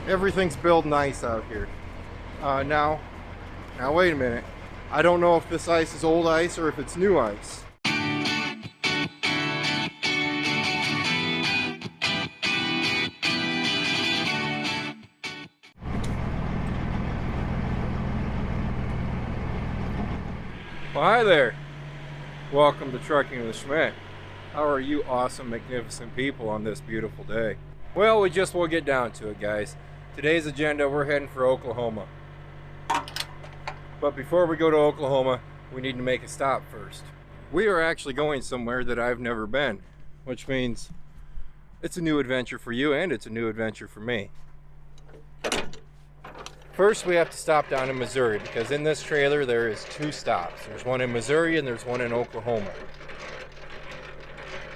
Everything's built nice out here. Now wait a minute. I don't know if this ice is old ice or if it's new ice. Well, hi there. Welcome to Trucking with Schmidt. How are you awesome, magnificent people on this beautiful day? Well, we'll get down to it, guys. Today's agenda, we're heading for Oklahoma. But before we go to Oklahoma, we need to make a stop first. We are actually going somewhere that I've never been, which means it's a new adventure for you and it's a new adventure for me. First, we have to stop down in Missouri because in this trailer there is two stops. There's one in Missouri and there's one in Oklahoma.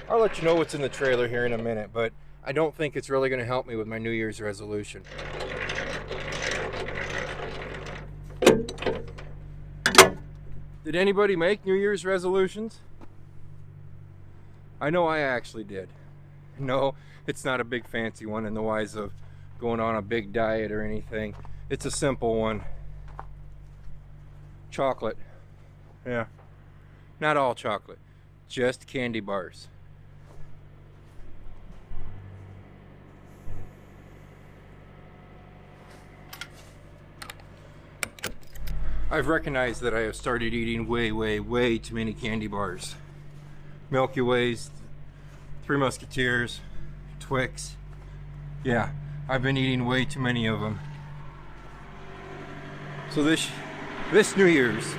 I'll let you know what's in the trailer here in a minute, but I don't think it's really going to help me with my New Year's resolution. Did anybody make New Year's resolutions? I know I actually did. No, it's not a big fancy one in the wise of going on a big diet or anything. It's a simple one. Chocolate. Yeah. Not all chocolate. Just candy bars. I've recognized that I have started eating way too many candy bars. Milky Ways, Three Musketeers, Twix. Yeah, I've been eating way too many of them. So this New Year's,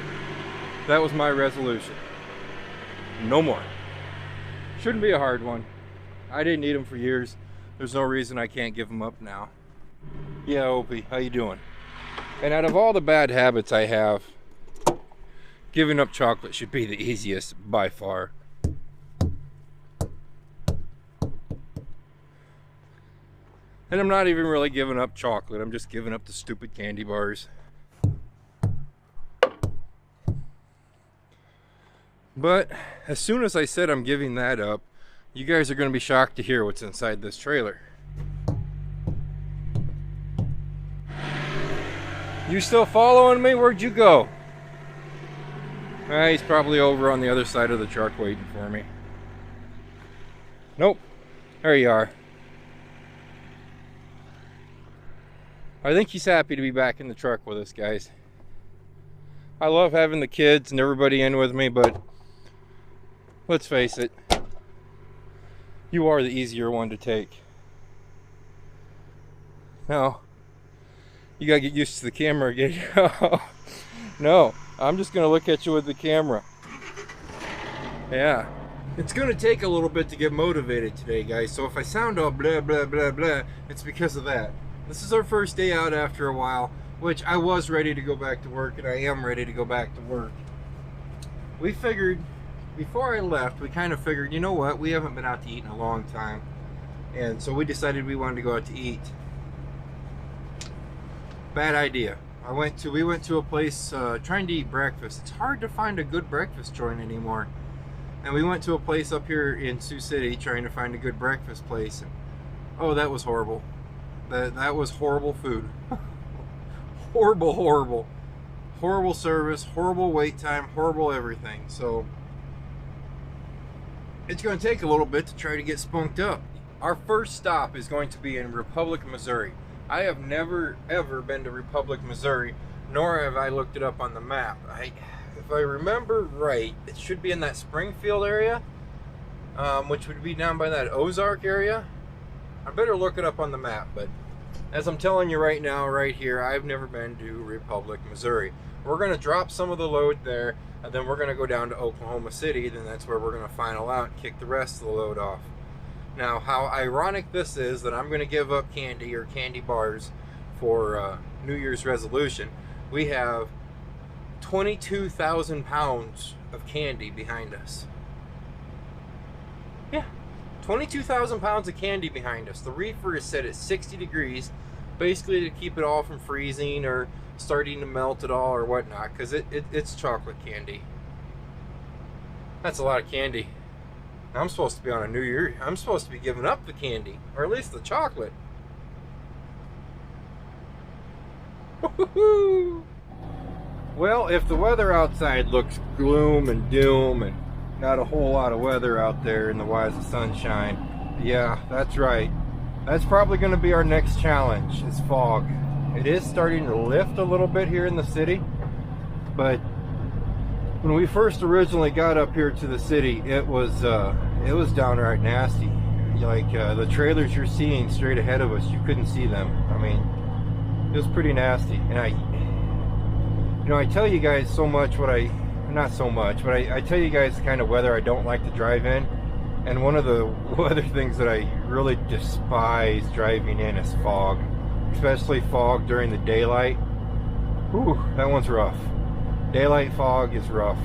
that was my resolution. No more. Shouldn't be a hard one. I didn't eat them for years. There's no reason I can't give them up now. Yeah, Opie, how you doing? And out of all the bad habits I have, giving up chocolate should be the easiest by far. And I'm not even really giving up chocolate. I'm just giving up the stupid candy bars. But as soon as I said I'm giving that up, you guys are going to be shocked to hear what's inside this trailer. You still following me? Where'd you go? He's probably over on the other side of the truck waiting for me. Nope. There you are. I think he's happy to be back in the truck with us, guys. I love having the kids and everybody in with me, but let's face it, you are the easier one to take. Now, you gotta get used to the camera again. No, I'm just gonna look at you with the camera. Yeah, it's gonna take a little bit to get motivated today, guys. So if I sound all blah blah blah blah, it's because of that. This is our first day out after a while, which I was ready to go back to work, and I am ready to go back to work. We figured, before I left, we kind of figured, you know what, we haven't been out to eat in a long time, and so we decided we wanted to go out to eat. Bad idea. We went to a place trying to eat breakfast. It's hard to find a good breakfast joint anymore. And we went to a place up here in Sioux City trying to find a good breakfast place. And, oh, that was horrible. That was horrible food. Horrible. Horrible service, horrible wait time, horrible everything. So it's going to take a little bit to try to get spunked up. Our first stop is going to be in Republic, Missouri. I have never ever been to Republic, Missouri, nor have I looked it up on the map. If I remember right, it should be in that Springfield area, which would be down by that Ozark area. I better look it up on the map, but as I'm telling you right now, right here, I've never been to Republic, Missouri. We're going to drop some of the load there, and then we're going to go down to Oklahoma City, then that's where we're going to final out and kick the rest of the load off. Now, how ironic this is that I'm going to give up candy or candy bars for New Year's resolution. We have 22,000 pounds of candy behind us. Yeah, 22,000 pounds of candy behind us. The reefer is set at 60 degrees, basically to keep it all from freezing or starting to melt at all or whatnot, because it's chocolate candy. That's a lot of candy. I'm supposed to be on a New Year. I'm supposed to be giving up the candy, or at least the chocolate. Well, if the weather outside looks gloom and doom and not a whole lot of weather out there in the wise of sunshine, yeah, that's right. That's probably going to be our next challenge, is fog. It is starting to lift a little bit here in the city, but when we first originally got up here to the city, it was downright nasty. Like the trailers you're seeing straight ahead of us, you couldn't see them. I mean, it was pretty nasty. And I tell you guys so much not so much, but I tell you guys the kind of weather I don't like to drive in. And one of the weather things that I really despise driving in is fog, especially fog during the daylight. Whew, that one's rough. Daylight fog is rough.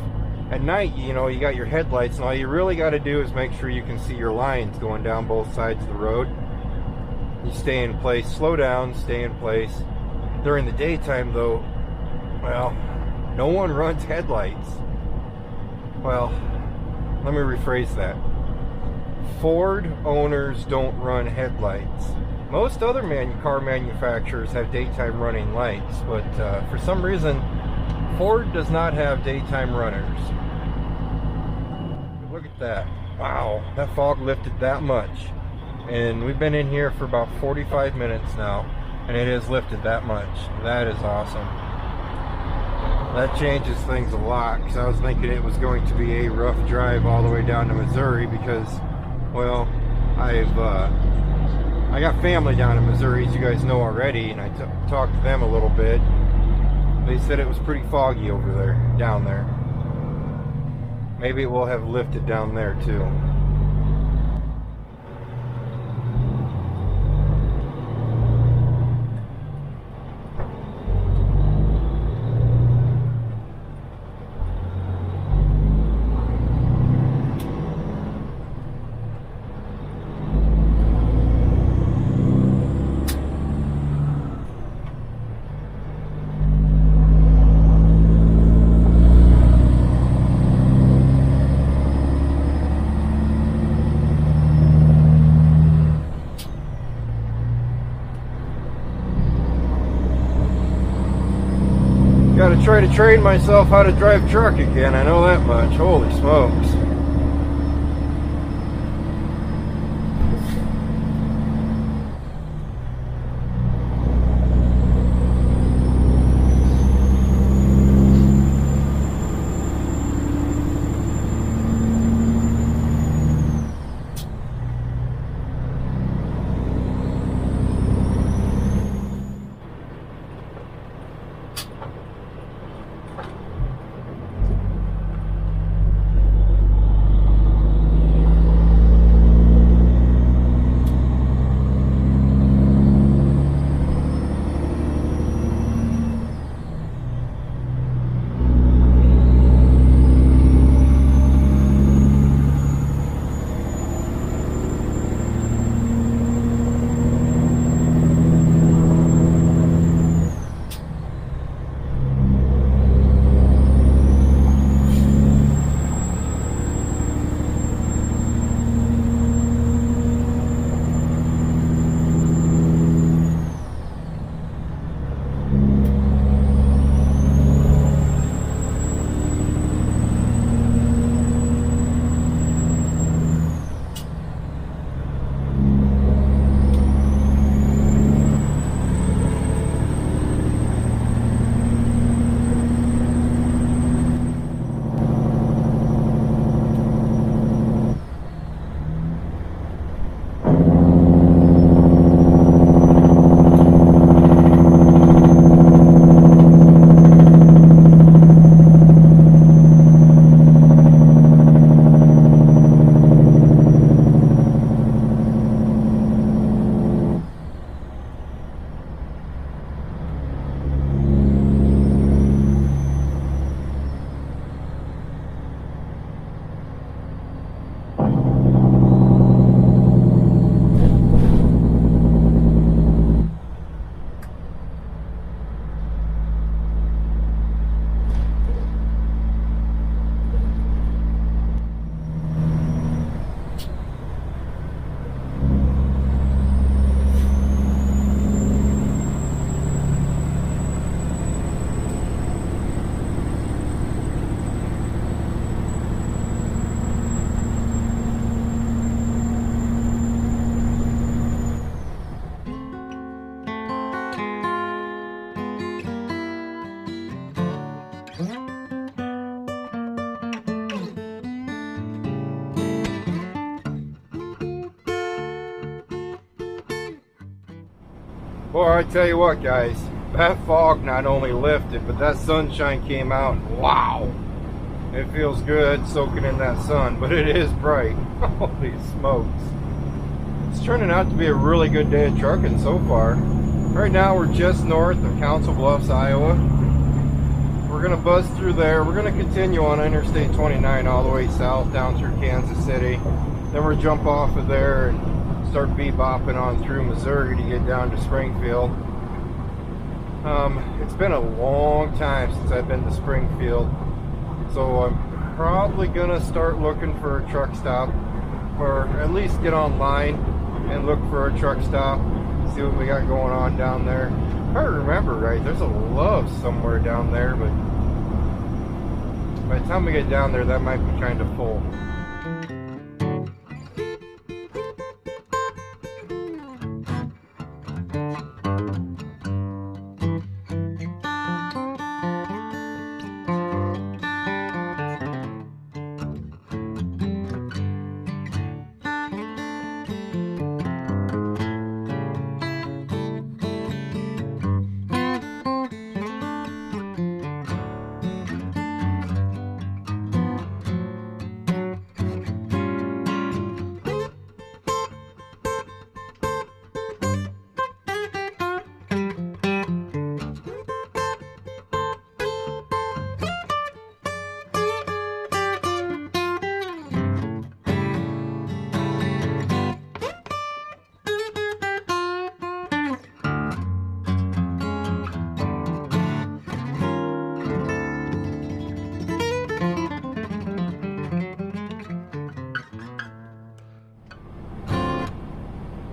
At night, you got your headlights, and all you really got to do is make sure you can see your lines going down both sides of the road. You stay in place, slow down, stay in place. During the daytime, though, well, no one runs headlights. Well, let me rephrase that. Ford owners don't run headlights. Most other car manufacturers have daytime running lights, but for some reason, Ford does not have daytime runners. Look at that. Wow, that fog lifted that much. And we've been in here for about 45 minutes now, and it has lifted that much. That is awesome. That changes things a lot, because I was thinking it was going to be a rough drive all the way down to Missouri because, well, I got family down in Missouri, as you guys know already, and I talked to them a little bit. They said it was pretty foggy over there, down there. Maybe it will have lifted down there too. Gotta try to train myself how to drive truck again, I know that much. Holy smokes. Boy, I tell you what, guys, that fog not only lifted, but that sunshine came out, and wow, it feels good soaking in that sun, but it is bright. Holy smokes. It's turning out to be a really good day of trucking so far. Right now we're just north of Council Bluffs, Iowa. We're going to buzz through there. We're going to continue on Interstate 29 all the way south down through Kansas City. Then we'll jump off of there and start bebopping on through Missouri to get down to Springfield. It's been a long time since I've been to Springfield, so I'm probably going to start looking for a truck stop, or at least get online and look for a truck stop, see what we got going on down there. If I remember right, there's a Love somewhere down there, but by the time we get down there, that might be kind of full.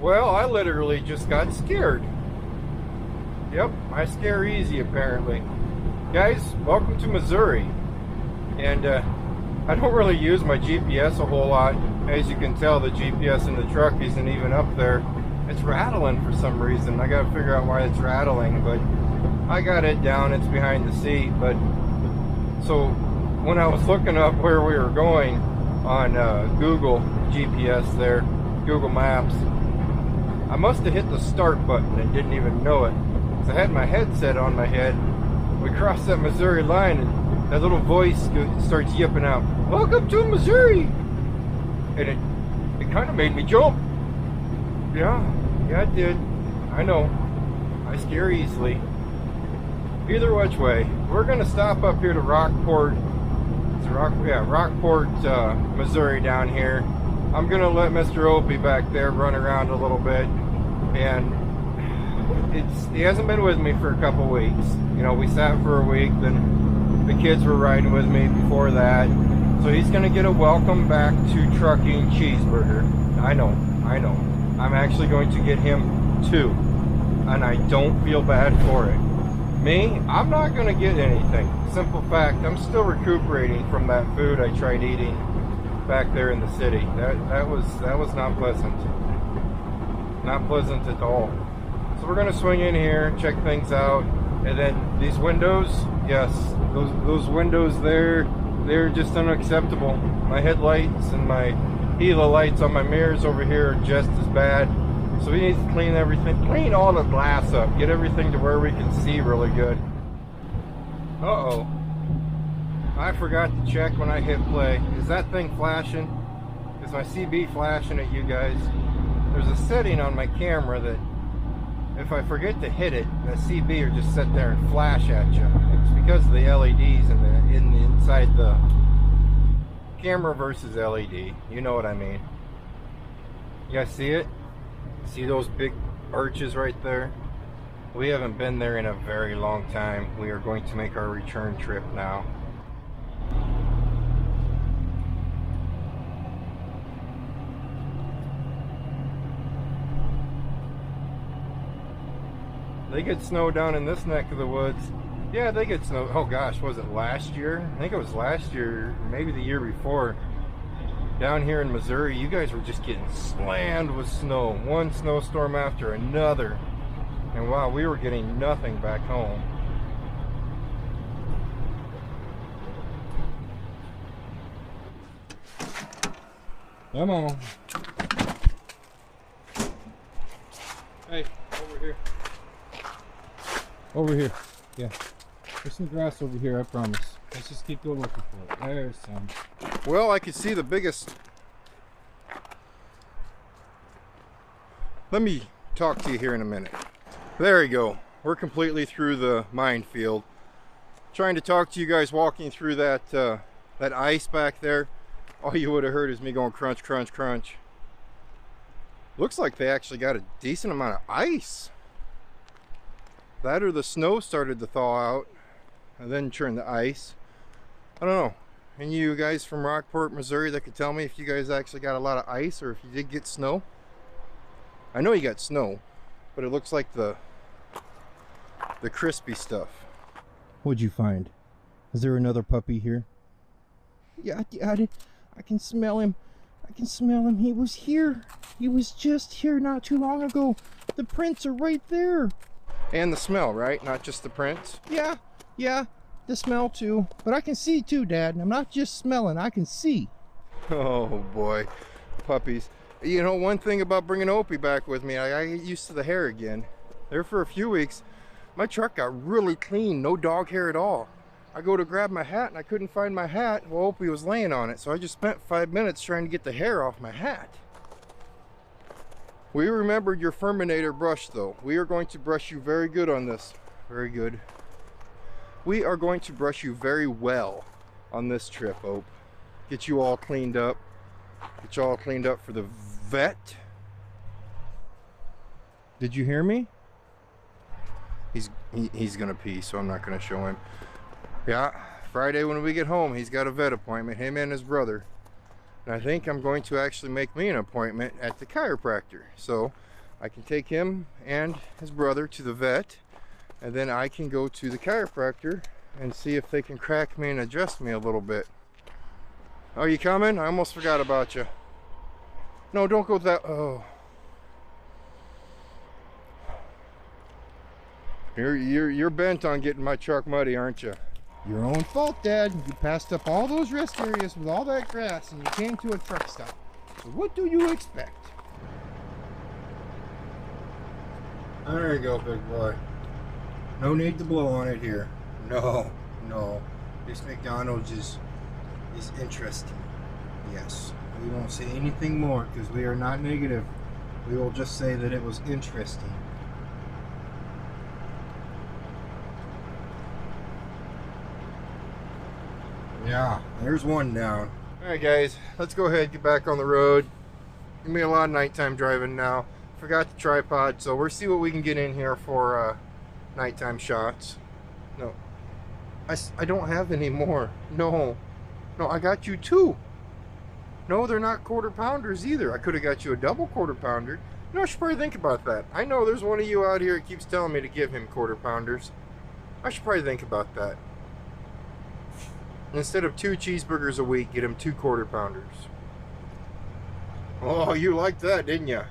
Well, I literally just got scared. Yep, I scare easy apparently. Guys, welcome to Missouri. And I don't really use my GPS a whole lot. As you can tell, the GPS in the truck isn't even up there. It's rattling for some reason. I gotta figure out why it's rattling, but I got it down, it's behind the seat. But so when I was looking up where we were going on Google GPS there, Google Maps, I must have hit the start button and didn't even know it. So I had my headset on my head. We crossed that Missouri line and that little voice starts yipping out, "Welcome to Missouri!" And it kind of made me jump. Yeah, it did. I know. I scare easily. Either which way, we're gonna stop up here to Rockport. Rockport, Missouri down here. I'm gonna let Mr. Opie back there run around a little bit, and he hasn't been with me for a couple weeks. You know, we sat for a week, then the kids were riding with me before that, so he's gonna get a welcome back to trucking cheeseburger. I know. I'm actually going to get him two, and I don't feel bad for it. Me, I'm not gonna get anything. Simple fact, I'm still recuperating from that food I tried eating back there in the city. That was not pleasant. Not pleasant at all. So we're gonna swing in here, check things out, and then these windows, yes, those windows there, they're just unacceptable. My headlights and my Gila lights on my mirrors over here are just as bad. So we need to clean everything, clean all the glass up, get everything to where we can see really good. Uh-oh. I forgot to check when I hit play. Is that thing flashing? Is my CB flashing at you guys? There's a setting on my camera that if I forget to hit it, the CB will just sit there and flash at you. It's because of the LEDs inside the camera versus LED. You know what I mean. You guys see it? See those big arches right there? We haven't been there in a very long time. We are going to make our return trip now. They get snow down in this neck of the woods. Yeah, they get snow. Oh gosh, was it last year? I think it was last year, maybe the year before. Down here in Missouri, you guys were just getting slammed with snow. One snowstorm after another. And wow, we were getting nothing back home. Come on. Hey, over here. Over here. Yeah. There's some grass over here, I promise. Let's just keep going looking for it. There's some. Well, I could see the biggest. Let me talk to you here in a minute. There you go. We're completely through the minefield. Trying to talk to you guys walking through that that ice back there. All you would have heard is me going crunch, crunch, crunch. Looks like they actually got a decent amount of ice. That or the snow started to thaw out and then turn to ice. I don't know. Any of you guys from Rockport, Missouri that could tell me if you guys actually got a lot of ice or if you did get snow? I know you got snow, but it looks like the crispy stuff. What'd you find? Is there another puppy here? Yeah, I can smell him. I can smell him. He was here. He was just here not too long ago. The prints are right there. And the smell, right? Not just the prints? Yeah, the smell too. But I can see too, Dad. I'm not just smelling, I can see. Oh boy, puppies. You know, one thing about bringing Opie back with me, I get used to the hair again. There for a few weeks, my truck got really clean, no dog hair at all. I go to grab my hat and I couldn't find my hat. Well, Opie was laying on it, so I just spent 5 minutes trying to get the hair off my hat. We remembered your Furminator brush though. We are going to brush you very good on this. Very good. We are going to brush you very well on this trip, Ope. Get you all cleaned up. Get you all cleaned up for the vet. Did you hear me? He's gonna pee, so I'm not gonna show him. Yeah, Friday when we get home, he's got a vet appointment, him and his brother. And I think I'm going to actually make me an appointment at the chiropractor. So I can take him and his brother to the vet, and then I can go to the chiropractor and see if they can crack me and adjust me a little bit. Oh, you coming? I almost forgot about you. No, don't go that. Oh. You're bent on getting my truck muddy, aren't you? Your own fault, Dad. You passed up all those rest areas with all that grass and you came to a truck stop. So what do you expect? There you go, big boy. No need to blow on it here. No. This McDonald's is interesting. Yes. We won't say anything more because we are not negative. We will just say that it was interesting. Yeah, there's one down. Alright guys, let's go ahead and get back on the road. Gonna be a lot of nighttime driving now. Forgot the tripod, so we'll see what we can get in here for nighttime shots. No, I don't have any more. No, I got you two. No, they're not quarter pounders either. I could have got you a double quarter pounder. You know, I should probably think about that. I know there's one of you out here that keeps telling me to give him quarter pounders. I should probably think about that. Instead of 2 cheeseburgers a week, get him 2 quarter pounders. Oh, you liked that, didn't you?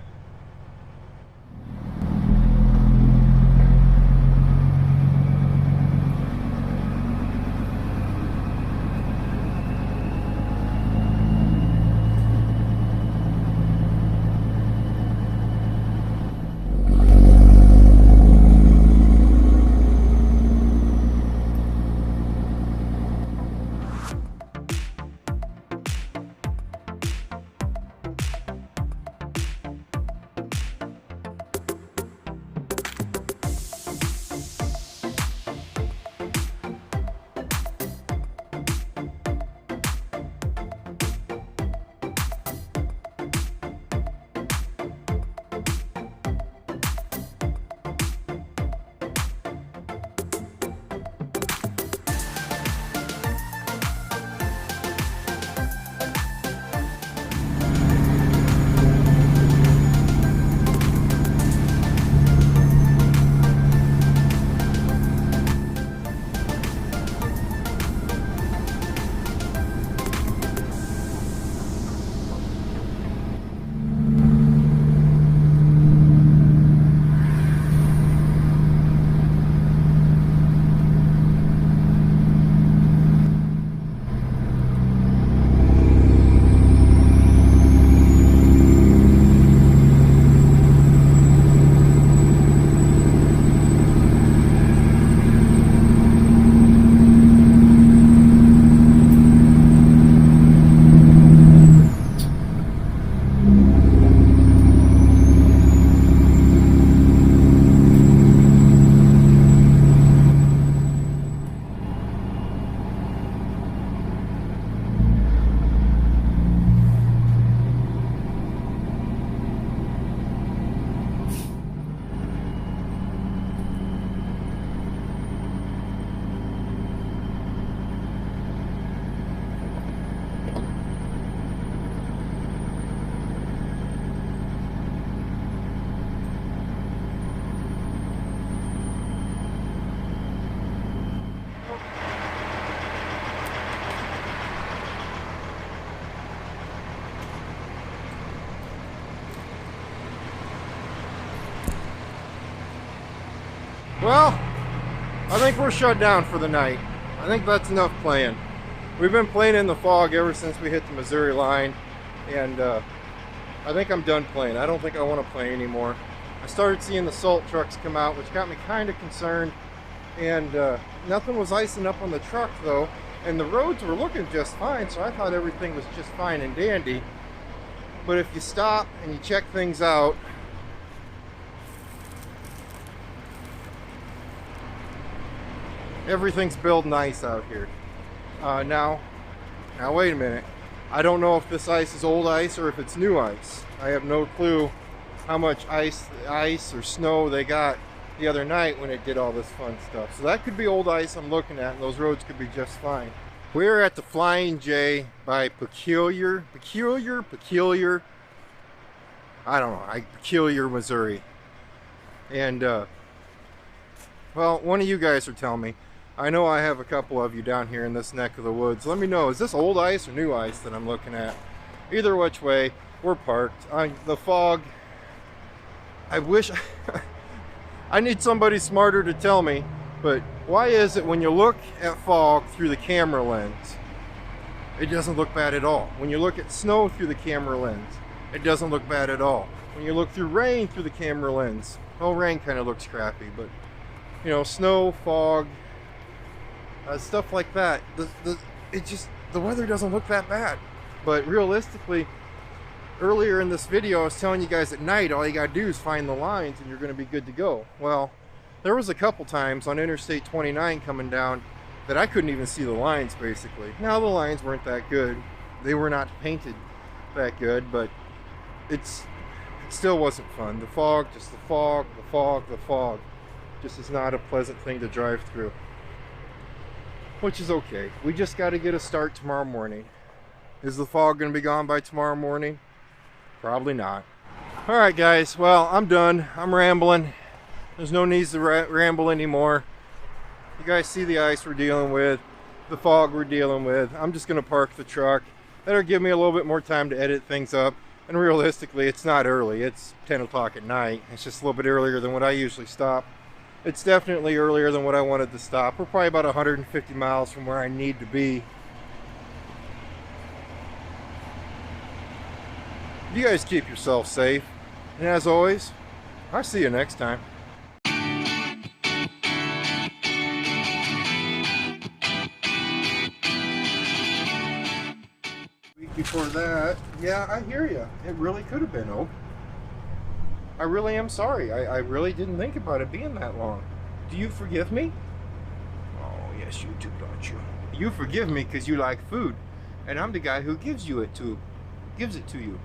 Well, I think we're shut down for the night. I think that's enough playing. We've been playing in the fog ever since we hit the Missouri line, and I think I'm done playing. I don't think I want to play anymore. I started seeing the salt trucks come out, which got me kind of concerned, and nothing was icing up on the truck though, and the roads were looking just fine, so I thought everything was just fine and dandy. But if you stop and you check things out, everything's building ice out here. Now wait a minute. I don't know if this ice is old ice or if it's new ice. I have no clue how much ice or snow they got the other night when it did all this fun stuff. So that could be old ice I'm looking at, and those roads could be just fine. We're at the Flying J by Peculiar, Missouri. And, well, one of you guys are telling me. I know I have a couple of you down here in this neck of the woods. Let me know, is this old ice or new ice that I'm looking at? Either which way, we're parked. The fog, I wish, I need somebody smarter to tell me, but why is it when you look at fog through the camera lens, it doesn't look bad at all? When you look at snow through the camera lens, it doesn't look bad at all. When you look through rain through the camera lens, well, rain kind of looks crappy, but you know, snow, fog, stuff like that, the weather doesn't look that bad. But realistically, earlier in this video I was telling you guys at night all you gotta do is find the lines and you're gonna be good to go. Well, there was a couple times on Interstate 29 coming down that I couldn't even see the lines basically. Now the lines weren't that good, they were not painted that good, but it still wasn't fun. The fog just is not a pleasant thing to drive through. Which is okay. We just got to get a start tomorrow morning. Is the fog going to be gone by tomorrow morning? Probably not. Alright guys, well, I'm done. I'm rambling. There's no need to ramble anymore. You guys see the ice we're dealing with, the fog we're dealing with. I'm just going to park the truck. That'll give me a little bit more time to edit things up. And realistically, it's not early. It's 10 o'clock at night. It's just a little bit earlier than what I usually stop. It's definitely earlier than what I wanted to stop. We're probably about 150 miles from where I need to be. You guys keep yourself safe. And as always, I'll see you next time. Week before that, yeah, I hear you. It really could have been oak. I really am sorry. I really didn't think about it being that long. Do you forgive me? Oh, yes, you do, don't you? You forgive me because you like food, and I'm the guy who gives it to you.